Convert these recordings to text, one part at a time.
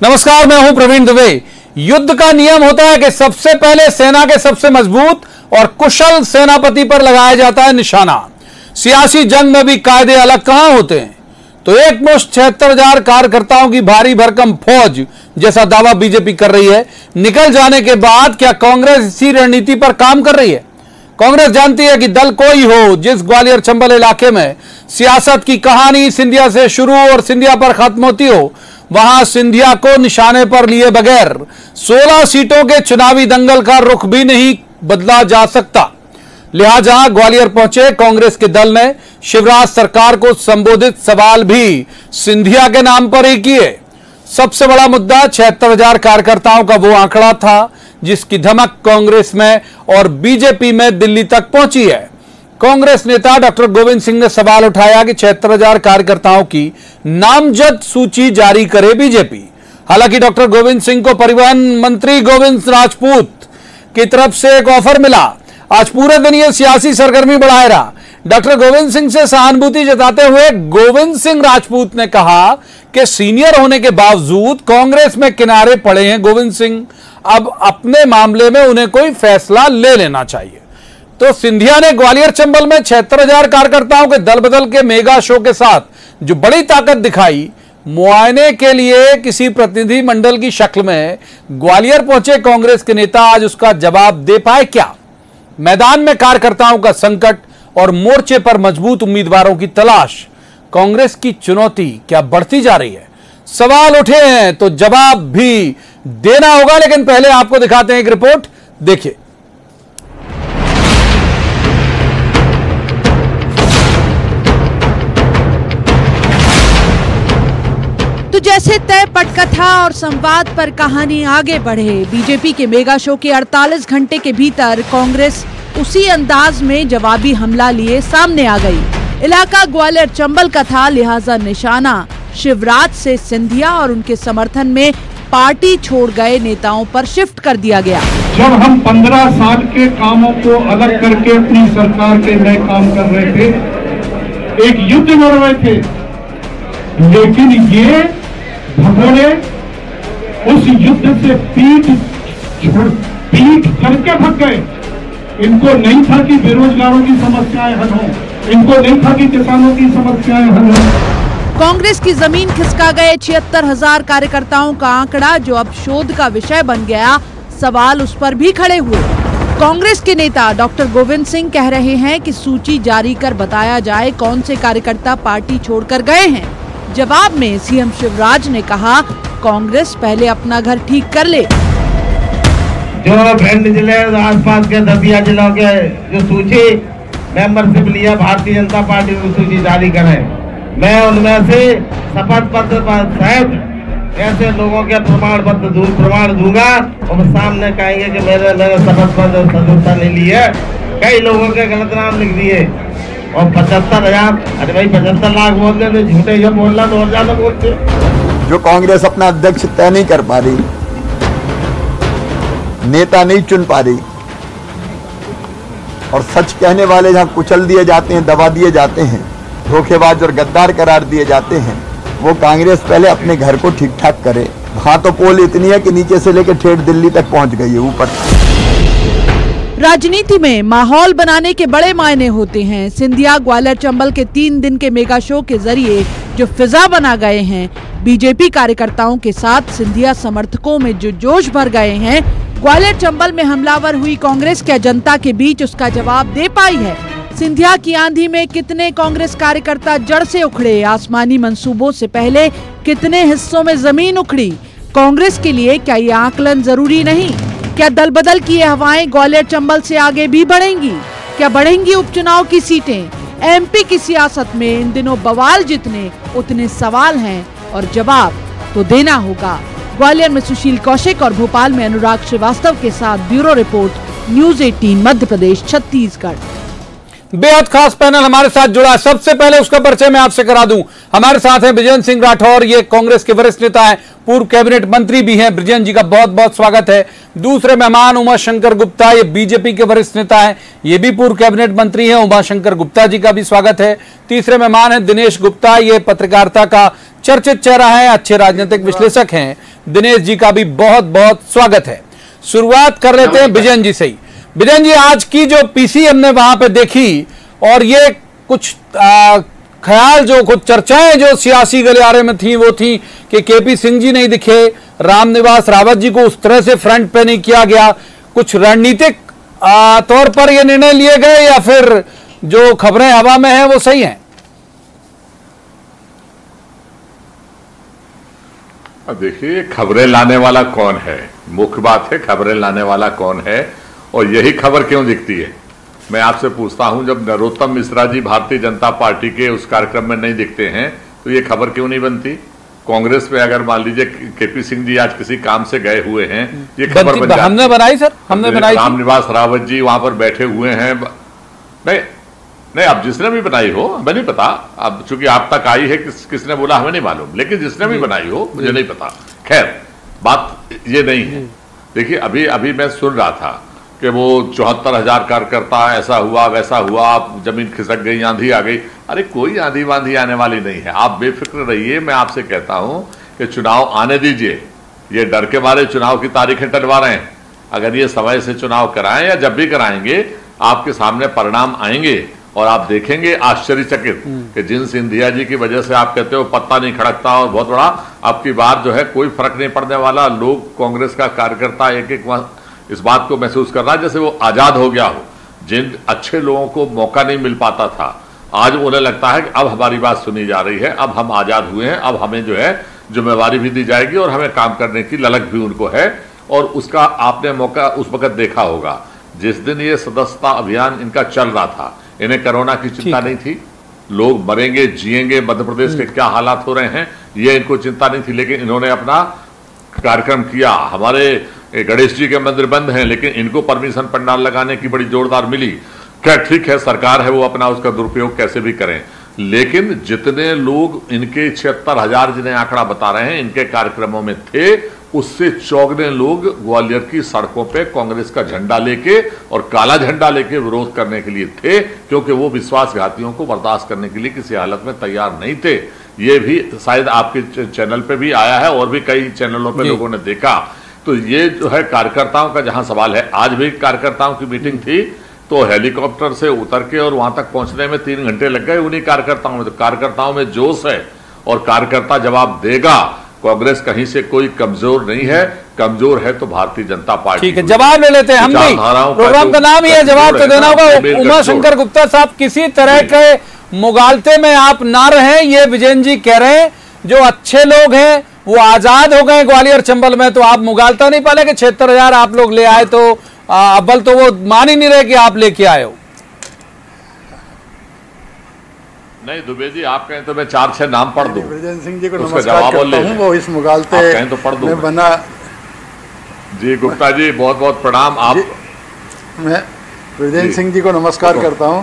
नमस्कार, मैं हूं प्रवीण दुबे। युद्ध का नियम होता है कि सबसे पहले सेना के सबसे मजबूत और कुशल सेनापति पर लगाया जाता है निशाना। सियासी जंग में भी कायदे अलग कहां होते हैं। तो एकमुश्त 76,000 कार्यकर्ताओं की भारी भरकम फौज जैसा दावा बीजेपी कर रही है, निकल जाने के बाद क्या कांग्रेस इसी रणनीति पर काम कर रही है? कांग्रेस जानती है कि दल कोई हो, जिस ग्वालियर चंबल इलाके में सियासत की कहानी सिंधिया से शुरू और सिंधिया पर खत्म होती हो, वहां सिंधिया को निशाने पर लिए बगैर 16 सीटों के चुनावी दंगल का रुख भी नहीं बदला जा सकता। लिहाजा ग्वालियर पहुंचे कांग्रेस के दल ने शिवराज सरकार को संबोधित सवाल भी सिंधिया के नाम पर ही किए। सबसे बड़ा मुद्दा 76,000 कार्यकर्ताओं का वो आंकड़ा था जिसकी धमक कांग्रेस में और बीजेपी में दिल्ली तक पहुंची है। कांग्रेस नेता डॉक्टर गोविंद सिंह ने सवाल उठाया कि 76,000 कार्यकर्ताओं की नामजद सूची जारी करे बीजेपी। हालांकि डॉक्टर गोविंद सिंह को परिवहन मंत्री गोविंद राजपूत की तरफ से एक ऑफर मिला। आज पूरे दिन यह सियासी सरगर्मी बढ़ाए रहा। डॉक्टर गोविंद सिंह से सहानुभूति जताते हुए गोविंद सिंह राजपूत ने कहा कि सीनियर होने के बावजूद कांग्रेस में किनारे पड़े हैं गोविंद सिंह, अब अपने मामले में उन्हें कोई फैसला ले लेना चाहिए। तो सिंधिया ने ग्वालियर चंबल में 76,000 कार्यकर्ताओं के दल बदल के मेगा शो के साथ जो बड़ी ताकत दिखाई, मुआयने के लिए किसी प्रतिनिधि मंडल की शक्ल में ग्वालियर पहुंचे कांग्रेस के नेता आज उसका जवाब दे पाए क्या? मैदान में कार्यकर्ताओं का संकट और मोर्चे पर मजबूत उम्मीदवारों की तलाश, कांग्रेस की चुनौती क्या बढ़ती जा रही है? सवाल उठे हैं तो जवाब भी देना होगा, लेकिन पहले आपको दिखाते हैं एक रिपोर्ट, देखिए। तो जैसे तय पटकथा और संवाद पर कहानी आगे बढ़े, बीजेपी के मेगा शो के 48 घंटे के भीतर कांग्रेस उसी अंदाज में जवाबी हमला लिए सामने आ गई। इलाका ग्वालियर चंबल का था, लिहाजा निशाना शिवराज से सिंधिया और उनके समर्थन में पार्टी छोड़ गए नेताओं पर शिफ्ट कर दिया गया। जब हम 15 साल के कामों को अलग करके अपनी सरकार के नए काम कर रहे थे, एक युद्ध लड़ रहे थे, लेकिन ये भगोड़े उस युद्ध से पीठ करके भाग गए। इनको नहीं था कि बेरोजगारों की समस्याएं हल हो, इनको नहीं था कि किसानों की समस्याएं हल हो। कांग्रेस की जमीन खिसका गए 76,000 कार्यकर्ताओं का आंकड़ा जो अब शोध का विषय बन गया, सवाल उस पर भी खड़े हुए। कांग्रेस के नेता डॉक्टर गोविंद सिंह कह रहे हैं कि सूची जारी कर बताया जाए कौन से कार्यकर्ता पार्टी छोड़कर गए हैं। जवाब में सीएम शिवराज ने कहा, कांग्रेस पहले अपना घर ठीक कर ले। जो भिंड जिले आसपास के 10 जिलों के जो सूची मेंबरशिप लिया भारतीय जनता पार्टी की सूची जारी करे, मैं उनमें से शपथ पत्र सहित ऐसे लोगों के प्रमाण दूंगा और सामने कहेंगे कि मैंने शपथ पत्र सदस्यता नहीं ली है। कई लोगों के गलत नाम लिख दिए और 75,000, अरे भाई 75 लाख बोल रहे थे, झूठे जो बोल रहा तो और ज्यादा बोलते। जो कांग्रेस अपना अध्यक्ष तय नहीं कर पा रही, नेता नहीं चुन पा रही और सच कहने वाले जहां कुचल दिए जाते हैं, दबा दिए जाते हैं, धोखेबाज और गद्दार करार दिए जाते हैं, वो कांग्रेस पहले अपने घर को ठीक ठाक करे। हाँ, तो पोल इतनी है कि नीचे से लेकर ठेठ दिल्ली तक पहुंच गई है ऊपर। राजनीति में माहौल बनाने के बड़े मायने होते हैं। सिंधिया ग्वालियर चंबल के 3 दिन के मेगा शो के जरिए जो फिजा बना गए हैं, बीजेपी कार्यकर्ताओं के साथ सिंधिया समर्थकों में जो जोश भर गए हैं, ग्वालियर चंबल में हमलावर हुई कांग्रेस क्या जनता के बीच उसका जवाब दे पाई है? सिंधिया की आंधी में कितने कांग्रेस कार्यकर्ता जड़ से उखड़े? आसमानी मंसूबों से पहले कितने हिस्सों में जमीन उखड़ी? कांग्रेस के लिए क्या ये आकलन जरूरी नहीं? क्या दल बदल की हवाएं ग्वालियर चंबल से आगे भी बढ़ेंगी? क्या बढ़ेंगी उपचुनाव की सीटें? एमपी की सियासत में इन दिनों बवाल जितने उतने सवाल हैं और जवाब तो देना होगा। ग्वालियर में सुशील कौशिक और भोपाल में अनुराग श्रीवास्तव के साथ bureau report, news 18 Madhya Pradesh Chhattisgarh. बेहद खास पैनल हमारे साथ जुड़ा है। सबसे पहले उसका परिचय मैं आपसे करा दूं। हमारे साथ हैं बृजेंद्र सिंह राठौर, ये कांग्रेस के वरिष्ठ नेता हैं, पूर्व कैबिनेट मंत्री भी हैं। बृजेंद्र जी का बहुत बहुत स्वागत है। दूसरे मेहमान उमाशंकर गुप्ता, ये बीजेपी के वरिष्ठ नेता हैं, ये भी पूर्व कैबिनेट मंत्री हैं। उमाशंकर गुप्ता जी का भी स्वागत है। तीसरे मेहमान हैं दिनेश गुप्ता, ये पत्रकारिता का चर्चित चेहरा है, अच्छे राजनीतिक विश्लेषक हैं, दिनेश जी का भी बहुत बहुत स्वागत है। शुरुआत कर लेते हैं बिजन जी से ही। बिजन जी, आज की जो पीसी हमने वहां पे देखी और ये कुछ ख्याल जो कुछ चर्चाएं जो सियासी गलियारे में थी वो थी कि केपी सिंह जी नहीं दिखे, रामनिवास रावत जी को उस तरह से फ्रंट पे नहीं किया गया, कुछ रणनीतिक तौर पर ये निर्णय लिए गए या फिर जो खबरें हवा में हैं वो सही हैं? देखिए, खबरें लाने वाला कौन है, मुख्य बात है खबरें लाने वाला कौन है और यही खबर क्यों दिखती है। मैं आपसे पूछता हूं, जब नरोत्तम मिश्रा जी भारतीय जनता पार्टी के उस कार्यक्रम में नहीं दिखते हैं तो ये खबर क्यों नहीं बनती? कांग्रेस में अगर मान लीजिए केपी सिंह जी आज किसी काम से गए हुए हैं, ये खबर बन जाती। हमने बनाई सर, हमने बनाई। रामनिवास रावत जी वहां पर बैठे हुए हैं। नहीं, अब जिसने भी बनाई हो हमें नहीं पता, अब चूंकि आप तक आई है किसने बोला हमें नहीं मालूम, लेकिन जिसने भी बनाई हो मुझे नहीं पता। खैर, बात ये नहीं है। देखिए, अभी मैं सुन रहा था कि वो 74,000 कार्यकर्ता, ऐसा हुआ वैसा हुआ, जमीन खिसक गई, आंधी आ गई। अरे कोई आंधी वांधी आने वाली नहीं है, आप बेफिक्र रहिए। मैं आपसे कहता हूं कि चुनाव आने दीजिए। ये डर के मारे चुनाव की तारीखें टलवा रहे हैं। अगर ये समय से चुनाव कराएं या जब भी कराएंगे, आपके सामने परिणाम आएंगे और आप देखेंगे आश्चर्यचकित कि जिन सिंधिया जी की वजह से आप कहते हो पत्ता नहीं खड़कता और बहुत बड़ा, आपकी बात जो है कोई फर्क नहीं पड़ने वाला। लोग, कांग्रेस का कार्यकर्ता एक इस बात को महसूस कर रहा है जैसे वो आजाद हो गया हो। जिन अच्छे लोगों को मौका नहीं मिल पाता था, आज उन्हें लगता है कि अब हमारी बात सुनी जा रही है, अब हम आजाद हुए हैं, अब हमें जो है जिम्मेवारी भी दी जाएगी और हमें काम करने की ललक भी उनको है। और उसका आपने मौका उस वक्त देखा होगा जिस दिन ये सदस्यता अभियान इनका चल रहा था। इन्हें कोरोना की चिंता नहीं थी, लोग मरेंगे जिएंगे, मध्य प्रदेश के क्या हालात हो रहे हैं ये इनको चिंता नहीं थी, लेकिन इन्होंने अपना कार्यक्रम किया। हमारे गणेश जी के मंदिर बंद हैं, लेकिन इनको परमिशन पंडाल लगाने की बड़ी जोरदार मिली। क्या ठीक है, सरकार है, वो अपना उसका दुरुपयोग कैसे भी करें, लेकिन जितने लोग इनके 76,000 जिन्हें आंकड़ा बता रहे हैं इनके कार्यक्रमों में थे, उससे चौगने लोग ग्वालियर की सड़कों पे कांग्रेस का झंडा लेके और काला झंडा लेके विरोध करने के लिए थे, क्योंकि वो विश्वासघातियों को बर्दाश्त करने के लिए किसी हालत में तैयार नहीं थे। ये भी शायद आपके चैनल पे भी आया है और भी कई चैनलों पे लोगों ने देखा। तो ये जो है कार्यकर्ताओं का जहां सवाल है, आज भी कार्यकर्ताओं की मीटिंग थी तो हेलीकॉप्टर से उतर के और वहां तक पहुंचने में 3 घंटे लग गए उन्हीं कार्यकर्ताओं में। तो कार्यकर्ताओं में जोश है और कार्यकर्ता जवाब देगा। कांग्रेस कहीं से कोई कमजोर नहीं है, कमजोर है तो भारतीय जनता पार्टी। ठीक है, जवाब ले लेते हैं हम भी, प्रोग्राम का नाम ही है, जवाब तो देना होगा। उमा शंकर गुप्ता साहब, किसी तरह के मुगालते में आप ना रहें, ये विजयन जी कह रहे हैं। जो अच्छे लोग हैं वो आजाद हो गए ग्वालियर चंबल में, तो आप मुगालता नहीं पाले कि 76,000 आप लोग ले आए, तो अव्वल तो वो मान ही नहीं रहे कि आप लेके आए हो। नहीं दुबे जी, आप कहें तो मैं 4-6 नाम पढ़ दूं। ब्रिजेंद्र सिंह जी को नमस्कार करता हूं, वो इस मुगालते तो पढ़ दूं में बना। जी गुप्ता जी बहुत बहुत प्रणाम। आप मैं ब्रिजेंद्र सिंह जी को नमस्कार करता हूं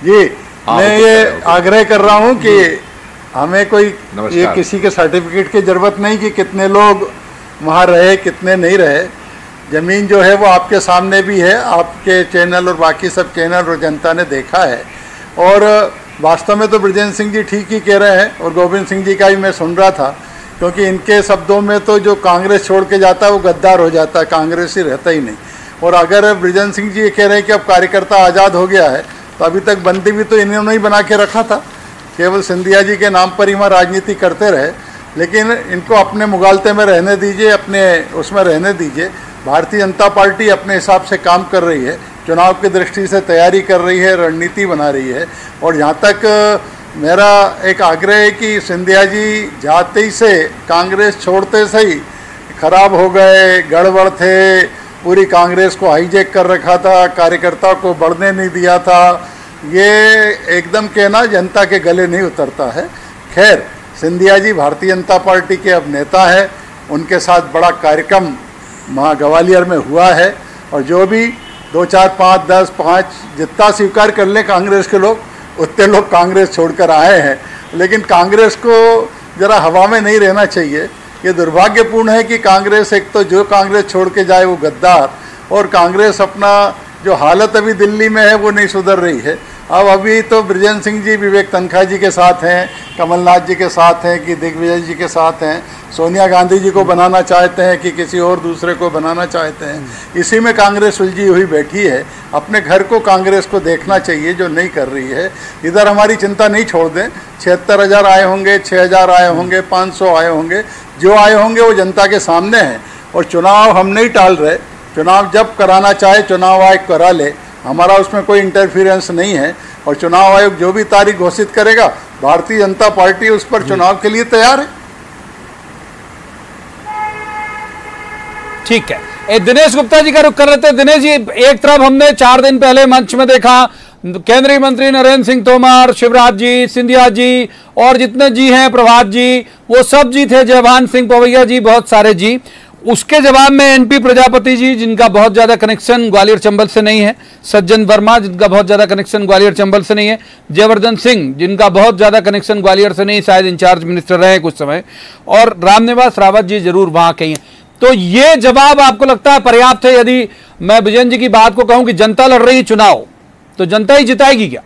जी। मैं ये आग्रह कर रहा हूं कि हमें कोई ये किसी के सर्टिफिकेट की जरूरत नहीं कि कितने लोग वहाँ रहे कितने नहीं रहे। ज़मीन जो है वो आपके सामने भी है, आपके चैनल और बाकी सब चैनल और जनता ने देखा है। और वास्तव में तो ब्रिजेंद्र सिंह जी ठीक ही कह रहे हैं और गोविंद सिंह जी का भी मैं सुन रहा था, क्योंकि इनके शब्दों में तो जो कांग्रेस छोड़ के जाता है वो गद्दार हो जाता है, कांग्रेस ही रहता ही नहीं। और अगर ब्रिजेंद्र सिंह जी ये कह रहे हैं कि अब कार्यकर्ता आज़ाद हो गया है, तो अभी तक बंदी भी तो इन्होंने ही बना के रखा था, केवल सिंधिया जी के नाम पर ही वहाँ राजनीति करते रहे। लेकिन इनको अपने मुगालते में रहने दीजिए, अपने उसमें रहने दीजिए। भारतीय जनता पार्टी अपने हिसाब से काम कर रही है, चुनाव की दृष्टि से तैयारी कर रही है, रणनीति बना रही है। और जहाँ तक मेरा एक आग्रह है कि सिंधिया जी जाते ही से, कांग्रेस छोड़ते से ही खराब हो गए, गड़बड़ थे, पूरी कांग्रेस को हाईजैक कर रखा था, कार्यकर्ता को बढ़ने नहीं दिया था, ये एकदम कहना जनता के गले नहीं उतरता है। खैर, सिंधिया जी भारतीय जनता पार्टी के अब नेता है, उनके साथ बड़ा कार्यक्रम वहाँ ग्वालियर में हुआ है। और जो भी 2, 4, 5, 10, 5 जितना स्वीकार कर ले कांग्रेस के लोग, उतने लोग कांग्रेस छोड़कर आए हैं। लेकिन कांग्रेस को ज़रा हवा में नहीं रहना चाहिए। ये दुर्भाग्यपूर्ण है कि कांग्रेस, एक तो जो कांग्रेस छोड़ के जाए वो गद्दार, और कांग्रेस अपना जो हालत अभी दिल्ली में है वो नहीं सुधर रही है। अब अभी तो बृजेंद्र सिंह जी विवेक तनखा जी के साथ हैं, कमलनाथ जी के साथ हैं कि दिग्विजय जी के साथ हैं, सोनिया गांधी जी को बनाना चाहते हैं कि किसी और दूसरे को बनाना चाहते हैं। इसी में कांग्रेस उलझी हुई बैठी है। अपने घर को कांग्रेस को देखना चाहिए जो नहीं कर रही है। इधर हमारी चिंता नहीं छोड़ दें। 76,000 आए होंगे, 6,000 आए होंगे, 500 आए होंगे, जो आए होंगे वो जनता के सामने हैं। और चुनाव हम नहीं टाल रहे। चुनाव जब कराना चाहे चुनाव आयोग करा ले, हमारा उसमें कोई इंटरफियरेंस नहीं है। और चुनाव आयोग जो भी तारीख घोषित करेगा, भारतीय जनता पार्टी उस पर चुनाव के लिए तैयार है। ठीक है। दिनेश गुप्ता जी का रुख कर रहे थे। दिनेश जी, एक तरफ हमने 4 दिन पहले मंच में देखा केंद्रीय मंत्री नरेंद्र सिंह तोमर, शिवराज जी, सिंधिया जी और जितने जी हैं, प्रभात जी, वो सब जी थे, जयभान सिंह पवैया जी, बहुत सारे जी। उसके जवाब में एनपी प्रजापति जी, जिनका बहुत ज्यादा कनेक्शन ग्वालियर चंबल से नहीं है, सज्जन वर्मा, जिनका बहुत ज्यादा कनेक्शन ग्वालियर चंबल से नहीं है, जयवर्धन सिंह, जिनका बहुत ज्यादा कनेक्शन ग्वालियर से नहीं, शायद इंचार्ज मिनिस्टर रहे कुछ समय, और रामनिवास रावत जी जरूर वहां कहीं हैं। तो ये जवाब आपको लगता है पर्याप्त है? यदि मैं विजयन जी की बात को कहूं कि जनता लड़ रही चुनाव, तो जनता ही जिताएगी क्या?